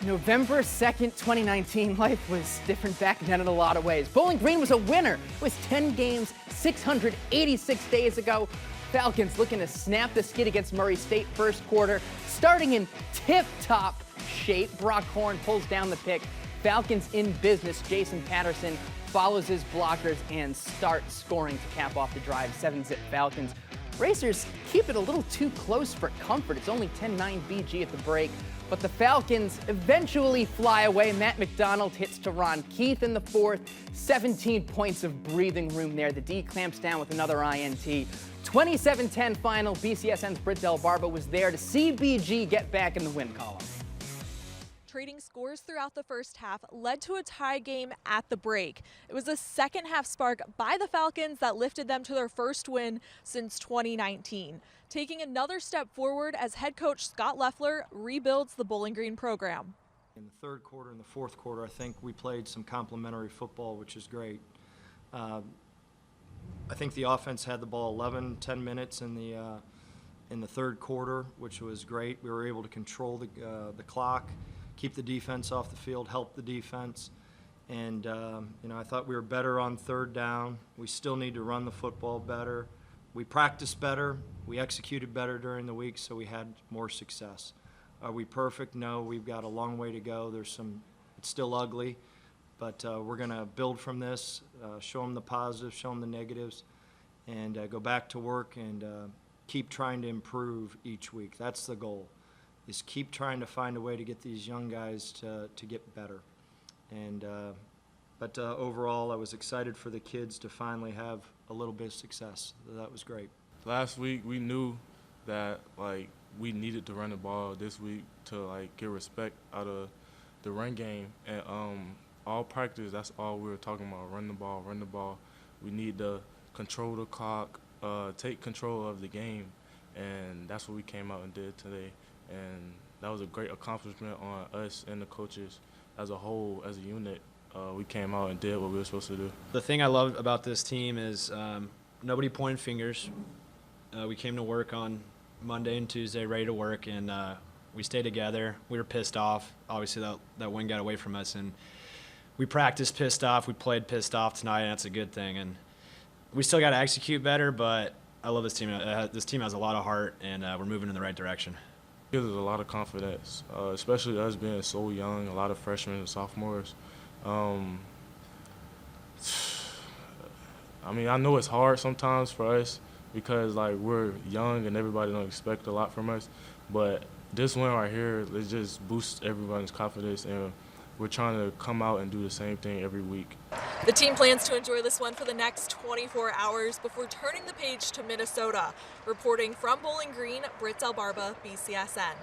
November 2nd, 2019, life was different back then in a lot of ways. Bowling Green was a winner. It was 10 games, 686 days ago. Falcons looking to snap the skid against Murray State first quarter. Starting in tip-top shape, Brock Horn pulls down the pick. Falcons in business. Jason Patterson follows his blockers and starts scoring to cap off the drive. 7-zip Falcons. Racers keep it a little too close for comfort. It's only 10-9 BG at the break. But the Falcons eventually fly away. Matt McDonald hits to Ron Keith in the fourth. 17 points of breathing room there. The D clamps down with another INT. 27-10 final. BCSN's Britt Del Barba was there to see BG get back in the win column. Trading scores throughout the first half led to a tie game at the break. It was a second half spark by the Falcons that lifted them to their first win since 2019, taking another step forward as head coach Scott Loeffler rebuilds the Bowling Green program. In the third quarter and the fourth quarter, I think we played some complementary football, which is great. I think the offense had the ball 10 minutes in the third quarter, which was great. We were able to control the clock, keep the defense off the field, help the defense. And, I thought we were better on third down. We still need to run the football better. We practiced better. We executed better during the week, so we had more success. Are we perfect? No, we've got a long way to go. It's still ugly, but we're going to build from this, show them the positives, show them the negatives, and go back to work and keep trying to improve each week. That's the goal. Is keep trying to find a way to get these young guys to get better. And but overall, I was excited for the kids to finally have a little bit of success. That was great. Last week, we knew that we needed to run the ball this week to get respect out of the run game. And all practice, that's all we were talking about: run the ball, run the ball. We need to control the clock, take control of the game, and that's what we came out and did today. And that was a great accomplishment on us and the coaches as a whole, as a unit. We came out and did what we were supposed to do. The thing I love about this team is nobody pointed fingers. We came to work on Monday and Tuesday ready to work, and we stayed together. We were pissed off. Obviously, that win got away from us, and we practiced pissed off. We played pissed off tonight, and that's a good thing. And we still got to execute better, but I love this team. This team has a lot of heart, and we're moving in the right direction. It gives us a lot of confidence, especially us being so young, a lot of freshmen and sophomores. I know it's hard sometimes for us because we're young and everybody don't expect a lot from us, but this win right here, it just boosts everybody's confidence, and we're trying to come out and do the same thing every week. The team plans to enjoy this one for the next 24 hours before turning the page to Minnesota. Reporting from Bowling Green, Britt Del Barba, BCSN.